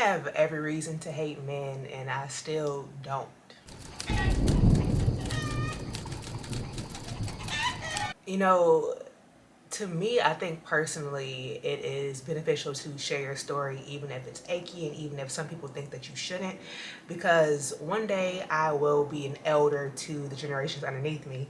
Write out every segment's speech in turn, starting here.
have every reason to hate men, and I still don't. You know, to me, I think personally it is beneficial to share your story, even if it's achy and even if some people think that you shouldn't, because one day I will be an elder to the generations underneath me.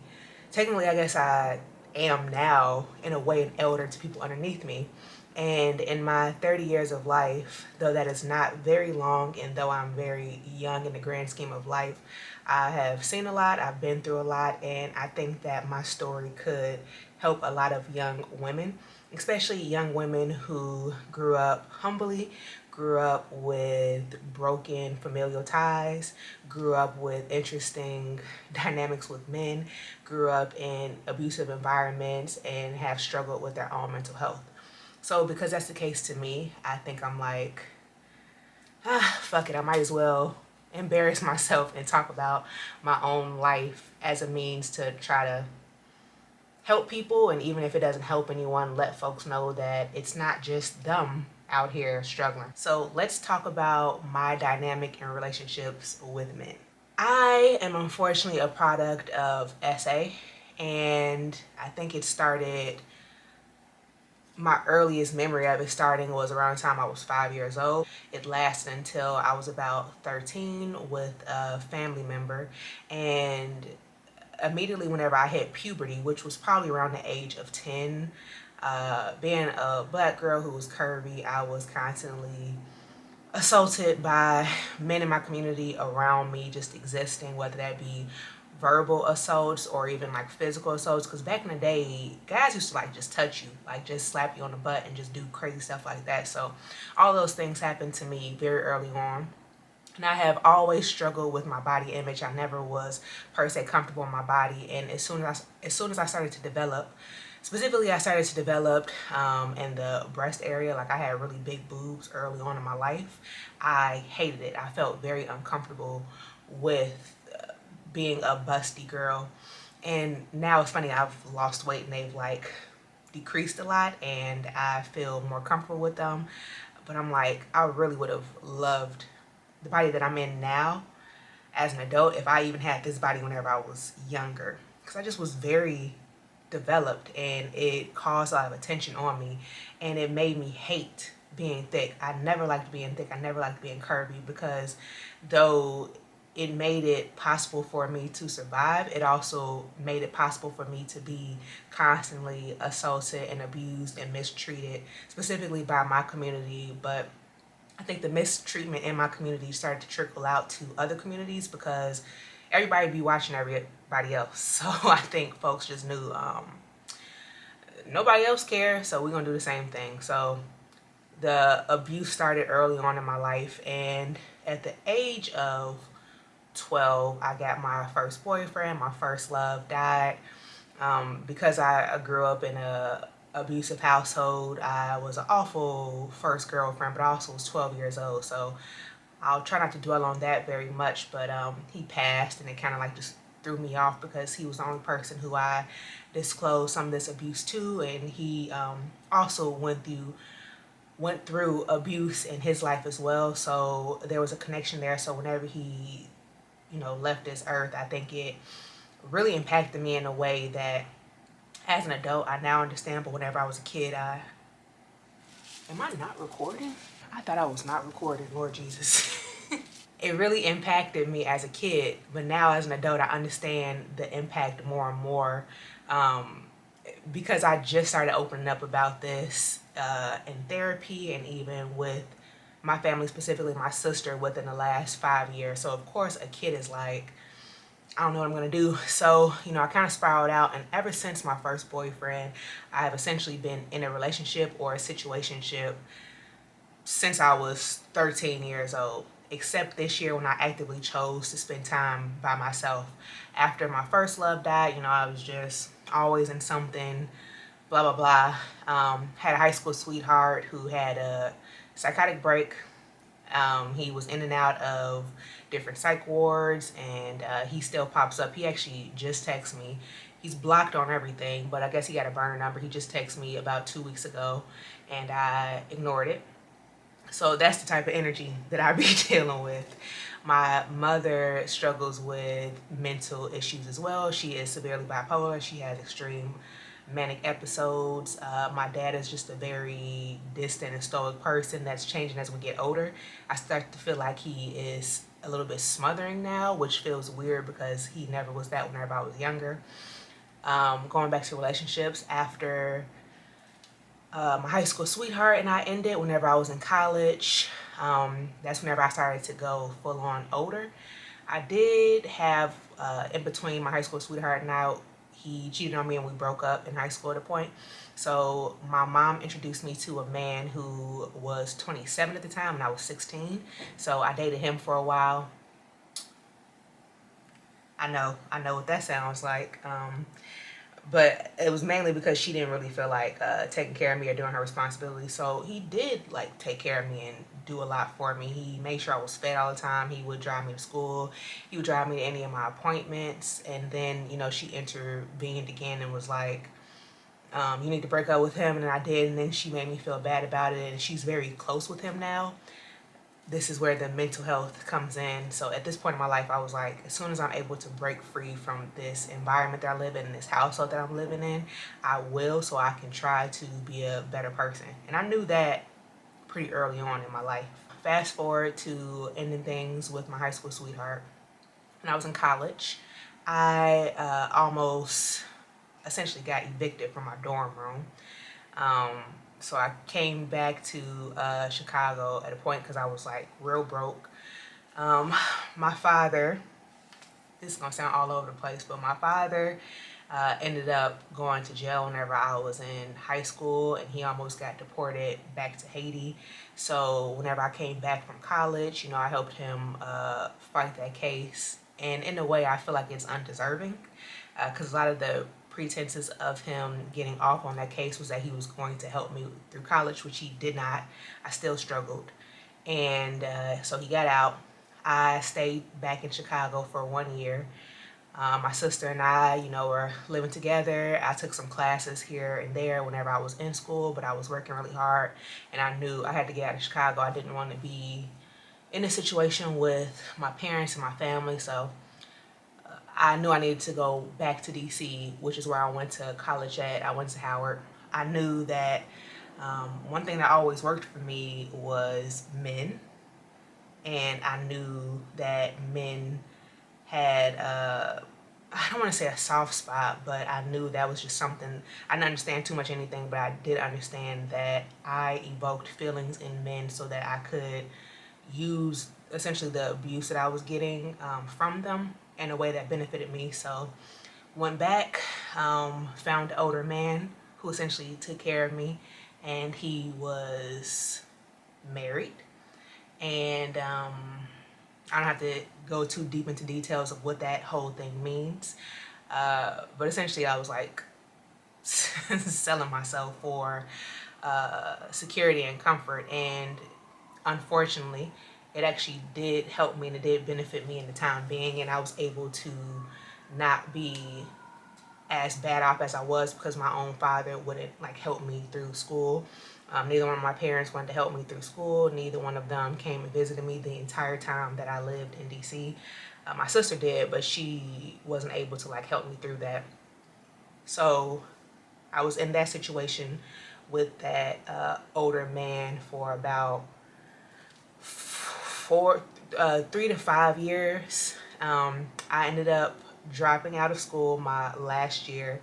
Technically, I guess I am now, in a way, an elder to people underneath me. And in my 30 years of life, though that is not very long, and though I'm very young in the grand scheme of life, I have seen a lot, I've been through a lot, and I think that my story could help a lot of young women, especially young women who grew up humbly, grew up with broken familial ties, grew up with interesting dynamics with men, grew up in abusive environments, and have struggled with their own mental health. So because that's the case to me, I think I'm like, fuck it, I might as well embarrass myself and talk about my own life as a means to try to help people. And even if it doesn't help anyone, let folks know that it's not just them out here struggling. So let's talk about my dynamic in relationships with men. I am unfortunately a product of SA, and I think it started, my earliest memory of it starting was around the time I was 5 years old. It lasted until I was about 13 with a family member, and immediately whenever I hit puberty, which was probably around the age of 10, being a black girl who was curvy, I was constantly assaulted by men in my community around me just existing, whether that be verbal assaults or even like physical assaults, because back in the day guys used to like just touch you, like just slap you on the butt and just do crazy stuff like that. So all those things happened to me very early on, and I have always struggled with my body image. I never was per se comfortable in my body, and as soon as I started to develop, specifically I started to develop in the breast area, like I had really big boobs early on in my life. I hated it. I felt very uncomfortable with being a busty girl. And now it's funny, I've lost weight and they've like decreased a lot, and I feel more comfortable with them. But I'm like, I really would have loved the body that I'm in now as an adult if I even had this body whenever I was younger, because I just was very developed, and it caused a lot of attention on me, and it made me hate being thick. I never liked being thick. I never liked being curvy, because though it made it possible for me to survive, it also made it possible for me to be constantly assaulted and abused and mistreated, specifically by my community. But I think the mistreatment in my community started to trickle out to other communities, because everybody be watching everybody else. So I think folks just knew nobody else cares, so we're gonna do the same thing. So the abuse started early on in my life, and at the age of 12, I got my first boyfriend. My first love died. Because I grew up in a abusive household, I was an awful first girlfriend, but I also was 12 years old. So I'll try not to dwell on that very much, but he passed, and it kind of like just threw me off, because he was the only person who I disclosed some of this abuse to, and he also went through abuse in his life as well. So there was a connection there. So whenever he, left this earth, I think it really impacted me in a way that as an adult I now understand. But whenever I was a kid, am I not recording? I thought I was not recording, Lord Jesus. It really impacted me as a kid, but now as an adult I understand the impact more and more, because I just started opening up about this in therapy, and even with my family, specifically my sister, within the last 5 years. So of course a kid is like, I don't know what I'm gonna do. So, I kind of spiraled out, and ever since my first boyfriend, I have essentially been in a relationship or a situationship since I was 13 years old, except this year when I actively chose to spend time by myself. After my first love died, I was just always in something, blah, blah, blah. Had a high school sweetheart who had a psychotic break. He was in and out of different psych wards, and he still pops up. He actually just texted me. He's blocked on everything, but I guess he got a burner number. He just texted me about 2 weeks ago, and I ignored it, So that's the type of energy that I be dealing with. My mother struggles with mental issues as well. She is severely bipolar. She has extreme manic episodes. My dad is just a very distant and stoic person that's changing as we get older. I start to feel like he is a little bit smothering now, which feels weird because he never was that whenever I was younger. Going back to relationships, after my high school sweetheart and I ended whenever I was in college. That's whenever I started to go full on older. I did have, in between my high school sweetheart and I, he cheated on me and we broke up in high school at a point. So my mom introduced me to a man who was 27 at the time and I was 16. So I dated him for a while. I know what that sounds like. But it was mainly because she didn't really feel like taking care of me or doing her responsibilities. So he did like take care of me and do a lot for me. He made sure I was fed all the time. He would drive me to school. He would drive me to any of my appointments. And then, you know, she intervened again and was like, you need to break up with him. And I did. And then she made me feel bad about it. And she's very close with him now. This is where the mental health comes in. So at this point in my life, I was like, as soon as I'm able to break free from this environment that I live in, this household that I'm living in, I will, so I can try to be a better person. And I knew that pretty early on in my life. Fast forward to ending things with my high school sweetheart. When I was in college, I almost essentially got evicted from my dorm room. So I came back to Chicago at a point because I was like real broke. My father, this is gonna sound all over the place, but my father ended up going to jail whenever I was in high school, and he almost got deported back to Haiti. So whenever I came back from college, you know, I helped him fight that case. And in a way, I feel like it's undeserving because a lot of the pretenses of him getting off on that case was that he was going to help me through college, which he did not. I still struggled. And so he got out. I stayed back in Chicago for 1 year. My sister and I, you know, were living together. I took some classes here and there whenever I was in school, but I was working really hard and I knew I had to get out of Chicago. I didn't want to be in a situation with my parents and my family, so I knew I needed to go back to DC, which is where I went to college at. I went to Howard. I knew that one thing that always worked for me was men, and I knew that men had I don't want to say a soft spot, but I knew that was just something. I didn't understand too much anything, but I did understand that I evoked feelings in men so that I could use essentially the abuse that I was getting from them in a way that benefited me. So went back, found an older man who essentially took care of me, and he was married. And I don't have to go too deep into details of what that whole thing means. But essentially, I was like selling myself for security and comfort. And unfortunately, it actually did help me and it did benefit me in the time being. And I was able to not be as bad off as I was because my own father wouldn't like help me through school. Neither one of my parents wanted to help me through school. Neither one of them came and visited me the entire time that I lived in DC. My sister did, but she wasn't able to like help me through that. So I was in that situation with that older man for about 3 to 5 years. I ended up dropping out of school my last year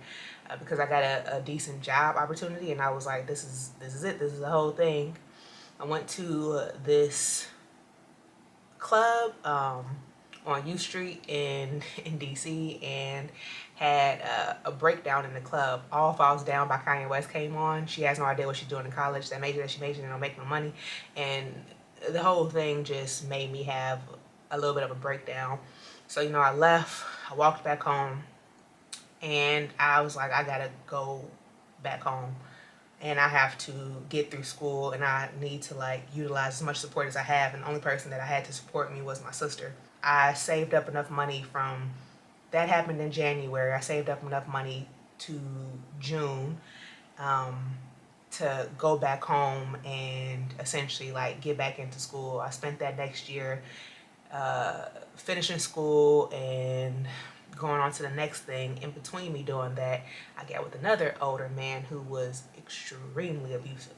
because I got a decent job opportunity, and I was like, this is it. This is the whole thing. I went to this club on U Street in DC and had a breakdown in the club. All Falls Down by Kanye West came on. She has no idea what she's doing in college. That major that she majored in don't make no money, and the whole thing just made me have a little bit of a breakdown. So, you know, I left. I walked back home, and I was like, I gotta go back home and I have to get through school and I need to like utilize as much support as I have, and the only person that I had to support me was my sister. I saved up enough money from that happened in January. I saved up enough money to June. to go back home and essentially like get back into school. I spent that next year finishing school and going on to the next thing. In between me doing that, I got with another older man who was extremely abusive,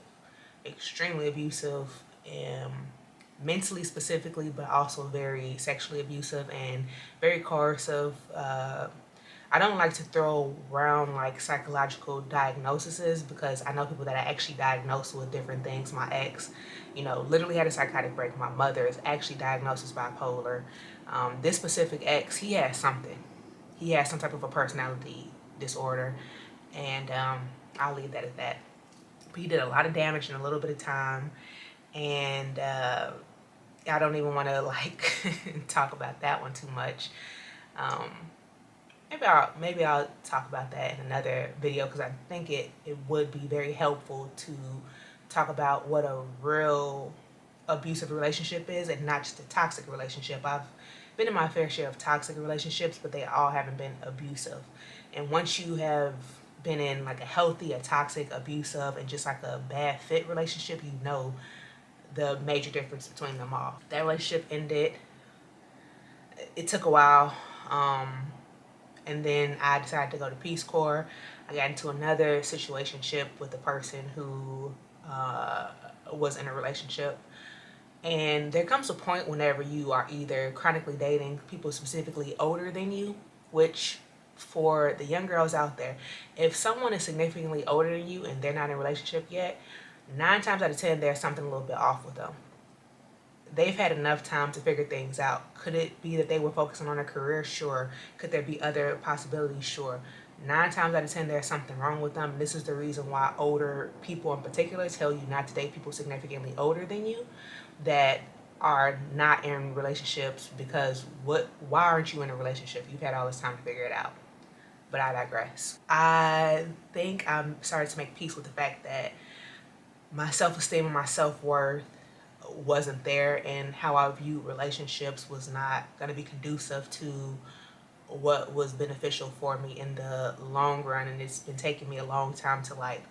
mentally specifically, but also very sexually abusive and very coercive. I don't like to throw around like psychological diagnoses because I know people that are actually diagnosed with different things. My ex, literally had a psychotic break. My mother is actually diagnosed as bipolar. This specific ex, he has something. He has some type of a personality disorder, and I'll leave that at that. But he did a lot of damage in a little bit of time, and I don't even want to like talk about that one too much. Um, maybe I'll talk about that in another video because I think it would be very helpful to talk about what a real abusive relationship is and not just a toxic relationship. I've been in my fair share of toxic relationships, but they all haven't been abusive. And once you have been in like a healthy, a toxic, abusive, and just like a bad fit relationship, you know the major difference between them all. That relationship ended. It took a while. And then I decided to go to Peace Corps. I got into another situationship with a person who was in a relationship. And there comes a point whenever you are either chronically dating people specifically older than you, which for the young girls out there, if someone is significantly older than you and they're not in a relationship yet, 9 times out of 10, there's something a little bit off with them. They've had enough time to figure things out. Could it be that they were focusing on a career? Sure. Could there be other possibilities? Sure. 9 times out of 10, there's something wrong with them. This is the reason why older people in particular tell you not to date people significantly older than you that are not in relationships, because why aren't you in a relationship? You've had all this time to figure it out. But I digress. I think I'm starting to make peace with the fact that my self-esteem and my self-worth wasn't there, and how I viewed relationships was not going to be conducive to what was beneficial for me in the long run. And it's been taking me a long time to like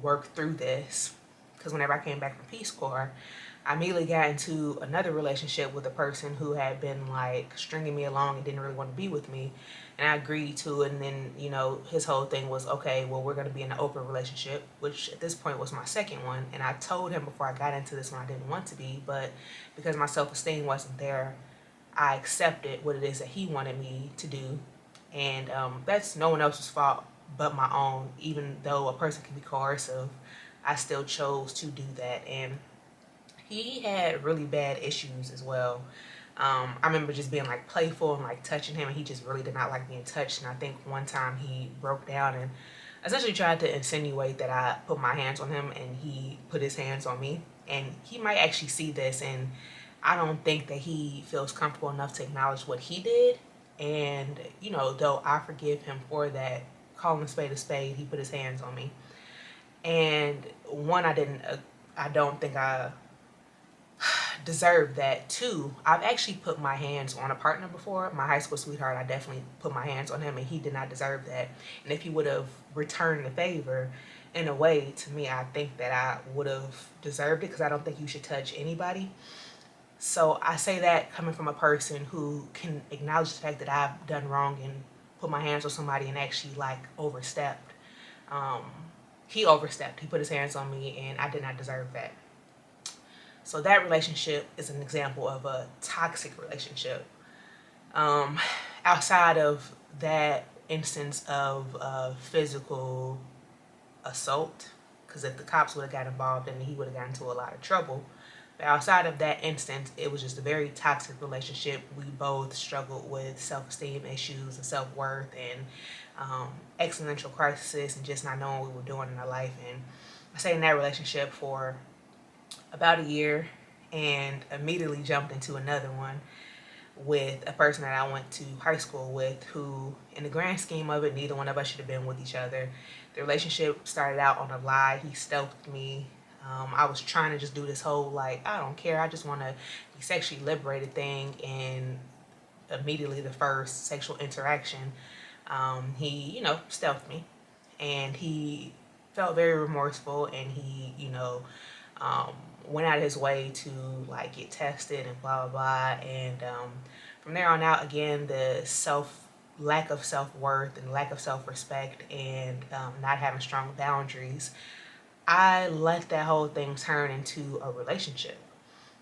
work through this, because whenever I came back from Peace Corps, I immediately got into another relationship with a person who had been like stringing me along and didn't really want to be with me. And I agreed to it. And then, his whole thing was, okay, well, we're going to be in an open relationship, which at this point was my second one. And I told him before I got into this one I didn't want to be, but because my self-esteem wasn't there, I accepted what it is that he wanted me to do. And that's no one else's fault but my own. Even though a person can be coercive, I still chose to do that. And he had really bad issues as well. I remember just being like playful and like touching him, and he just really did not like being touched. And I think one time he broke down and essentially tried to insinuate that I put my hands on him, and he put his hands on me. And he might actually see this, and I don't think that he feels comfortable enough to acknowledge what he did. And though I forgive him for that, calling a spade, he put his hands on me. And one, I don't think I deserve that. Two, I've actually put my hands on a partner before. My high school sweetheart, I definitely put my hands on him, and he did not deserve that. And if he would have returned the favor in a way to me, I think that I would have deserved it, because I don't think you should touch anybody. So I say that coming from a person who can acknowledge the fact that I've done wrong and put my hands on somebody and actually like overstepped. He overstepped. He put his hands on me, and I did not deserve that. So that relationship is an example of a toxic relationship. Outside of that instance of physical assault, because if the cops would have got involved, then he would have gotten into a lot of trouble. But outside of that instance, it was just a very toxic relationship. We both struggled with self-esteem issues and self-worth and existential crisis and just not knowing what we were doing in our life. And I stayed in that relationship for about a year and immediately jumped into another one with a person that I went to high school with, who in the grand scheme of it, neither one of us should have been with each other. The relationship started out on a lie. He stealthed me. I was trying to just do this whole like, I don't care, I just want to be sexually liberated thing. And immediately the first sexual interaction, he stealthed me, and he felt very remorseful, and he, um, went out of his way to like get tested and blah blah blah. And from there on out, again, the lack of self-worth and lack of self-respect, and not having strong boundaries, I let that whole thing turn into a relationship.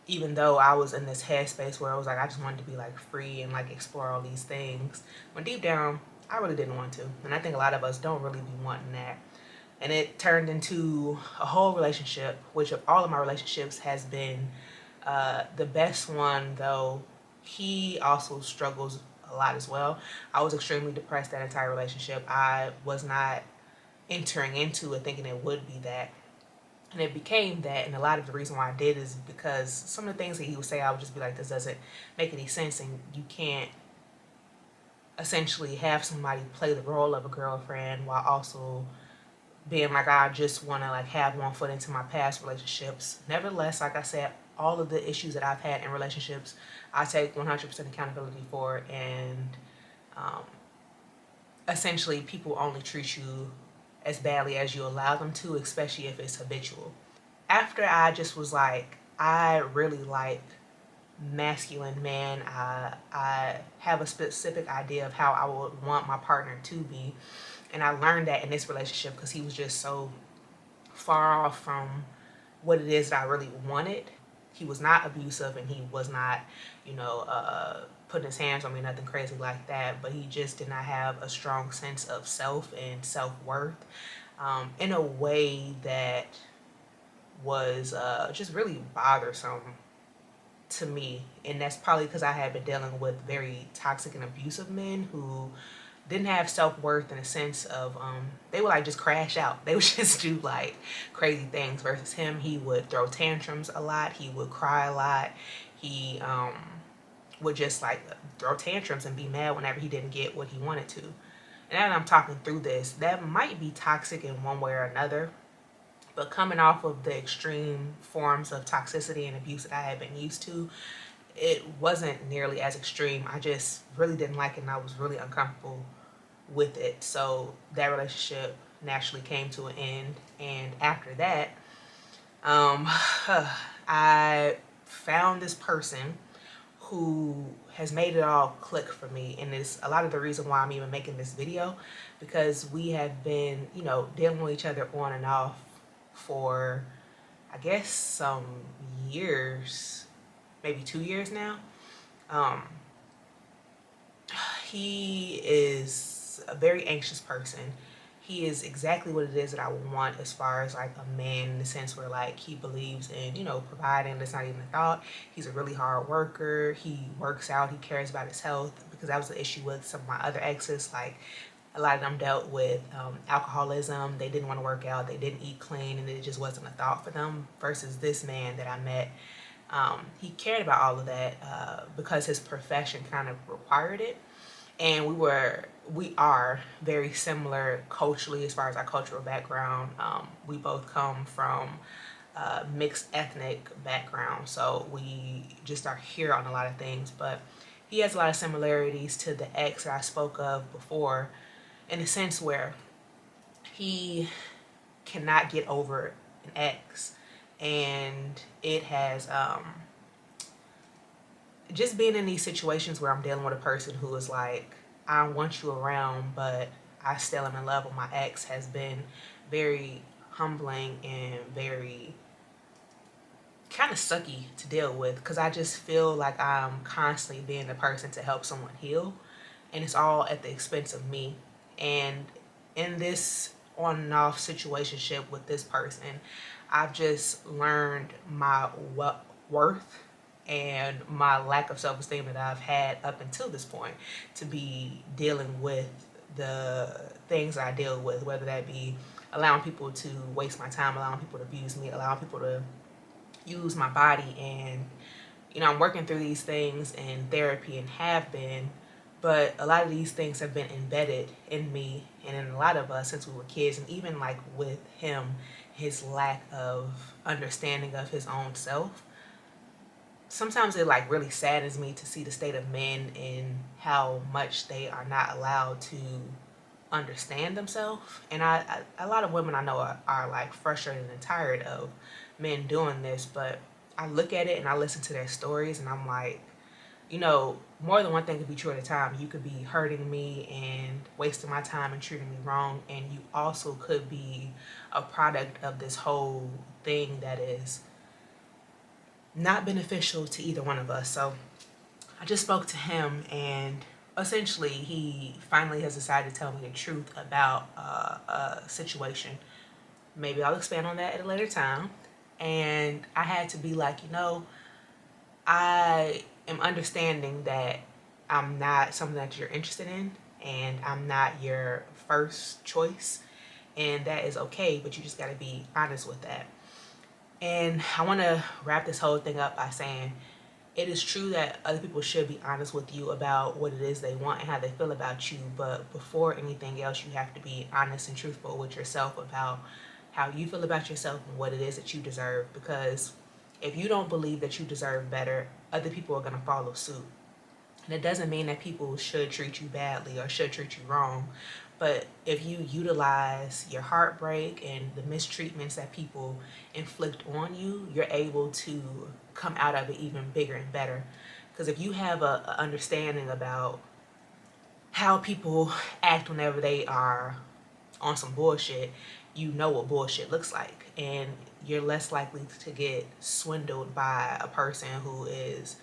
Even though I was in this headspace where I was like, I just wanted to be like free and like explore all these things, when deep down I really didn't want to. And I think a lot of us don't really be wanting that. And it turned into a whole relationship, which of all of my relationships has been the best one. Though he also struggles a lot as well. I was extremely depressed that entire relationship. I was not entering into it thinking it would be that, and it became that. And a lot of the reason why I did is because some of the things that he would say, I would just be like, this doesn't make any sense. And you can't essentially have somebody play the role of a girlfriend while also being like, I just want to like have one foot into my past relationships. Nevertheless, like I said, all of the issues that I've had in relationships, I take 100% accountability for. And um, essentially, people only treat you as badly as you allow them to, especially if it's habitual. After I just was like, I really like masculine men. I have a specific idea of how I would want my partner to be. And I learned that in this relationship because he was just so far off from what it is that I really wanted. He was not abusive, and he was not, putting his hands on me, nothing crazy like that. But he just did not have a strong sense of self and self-worth, in a way that was just really bothersome to me. And that's probably because I had been dealing with very toxic and abusive men who didn't have self-worth in a sense of they would like just crash out. They would just do like crazy things. Versus him, he would throw tantrums a lot, he would cry a lot, he would just like throw tantrums and be mad whenever he didn't get what he wanted to. And as I'm talking through this, that might be toxic in one way or another, but coming off of the extreme forms of toxicity and abuse that I had been used to, it wasn't nearly as extreme. I just really didn't like it, and I was really uncomfortable with it. So that relationship naturally came to an end. And after that, um, I found this person who has made it all click for me. And it's a lot of the reason why I'm even making this video, because we have been, dealing with each other on and off for, I guess, some years, maybe 2 years now. Um, he is a very anxious person. He is exactly what it is that I would want as far as like a man, in the sense where like he believes in, providing. That's not even a thought. He's a really hard worker. He works out. He cares about his health, because that was the issue with some of my other exes. Like, a lot of them dealt with alcoholism. They didn't want to work out. They didn't eat clean, and it just wasn't a thought for them. Versus this man that I met, he cared about all of that because his profession kind of required it. And we are very similar culturally as far as our cultural background. We both come from mixed ethnic background, so we just are here on a lot of things. But he has a lot of similarities to the ex that I spoke of before, in the sense where he cannot get over an ex. And it has just being in these situations where I'm dealing with a person who is like, I want you around, but I still am in love with my ex, has been very humbling and very kind of sucky to deal with, because I just feel like I'm constantly being the person to help someone heal, and it's all at the expense of me. And in this on and off situationship with this person, I've just learned my worth and my lack of self-esteem that I've had up until this point, to be dealing with the things I deal with, whether that be allowing people to waste my time, allowing people to abuse me, allowing people to use my body. And I'm working through these things in therapy, and have been, but a lot of these things have been embedded in me and in a lot of us since we were kids. And even like with him, his lack of understanding of his own self, sometimes it like really saddens me to see the state of men and how much they are not allowed to understand themselves. And a lot of women I know are like frustrated and tired of men doing this, but I look at it and I listen to their stories and I'm like, you know, more than one thing could be true at a time. You could be hurting me and wasting my time and treating me wrong, and you also could be a product of this whole thing that is not beneficial to either one of us. So I just spoke to him, and essentially he finally has decided to tell me the truth about a situation. Maybe I'll expand on that at a later time. And I had to be like, I am understanding that I'm not something that you're interested in, and I'm not your first choice, and that is okay, but you just got to be honest with that. And I want to wrap this whole thing up by saying it is true that other people should be honest with you about what it is they want and how they feel about you, but before anything else, you have to be honest and truthful with yourself about how you feel about yourself and what it is that you deserve. Because if you don't believe that you deserve better, other people are going to follow suit. And it doesn't mean that people should treat you badly or should treat you wrong. But if you utilize your heartbreak and the mistreatments that people inflict on you, you're able to come out of it even bigger and better. Because if you have a understanding about how people act whenever they are on some bullshit, you know what bullshit looks like. And you're less likely to get swindled by a person who is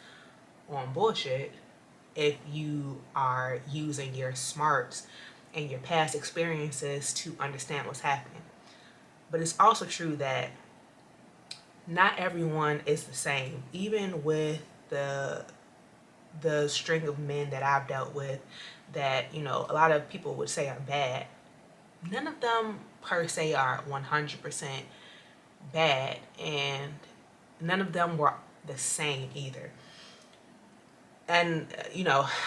on bullshit if you are using your smarts and your past experiences to understand what's happening. But it's also true that not everyone is the same. Even with the string of men that I've dealt with that, a lot of people would say are bad, none of them per se are 100% bad, and none of them were the same either. And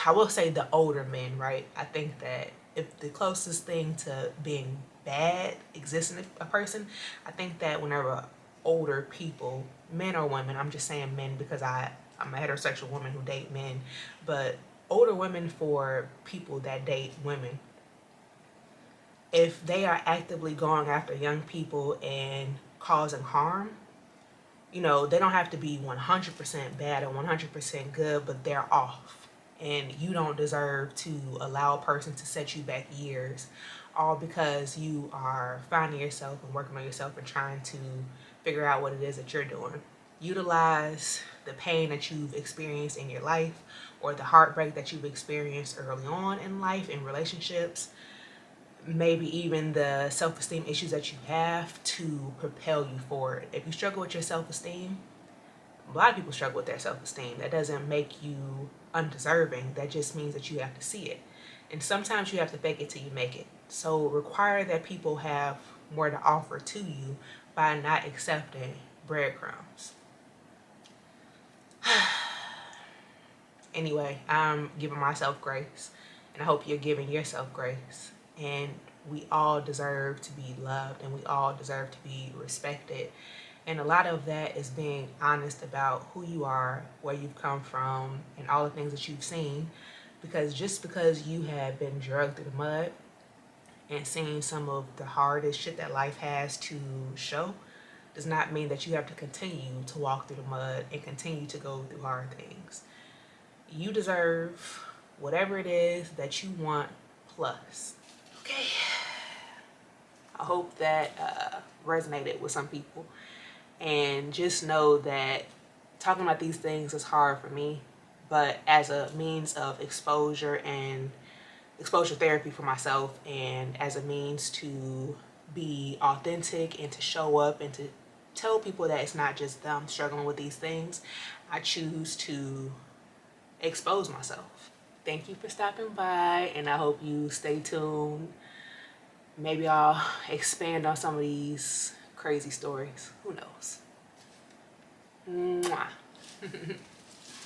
I will say the older men, right? I think that if the closest thing to being bad exists in a person, I think that whenever older people, men or women, I'm just saying men because I'm a heterosexual woman who date men, but older women, for people that date women, if they are actively going after young people and causing harm, they don't have to be 100% bad or 100% good, but they're off. And you don't deserve to allow a person to set you back years, all because you are finding yourself and working on yourself and trying to figure out what it is that you're doing. Utilize the pain that you've experienced in your life, or the heartbreak that you've experienced early on in life in relationships, maybe even the self-esteem issues that you have, to propel you forward. If you struggle with your self-esteem, a lot of people struggle with their self-esteem. That doesn't make you undeserving. That just means that you have to see it. And sometimes you have to fake it till you make it. So require that people have more to offer to you by not accepting breadcrumbs. Anyway, I'm giving myself grace, and I hope you're giving yourself grace. And we all deserve to be loved, and we all deserve to be respected. And a lot of that is being honest about who you are, where you've come from, and all the things that you've seen. Because just because you have been drugged through the mud and seen some of the hardest shit that life has to show, does not mean that you have to continue to walk through the mud and continue to go through hard things. You deserve whatever it is that you want plus. Okay. I hope that resonated with some people. And just know that talking about these things is hard for me, but as a means of exposure and exposure therapy for myself, and as a means to be authentic and to show up and to tell people that it's not just them struggling with these things, I choose to expose myself. Thank you for stopping by, and I hope you stay tuned. Maybe I'll expand on some of these crazy stories. Who knows? Mwah.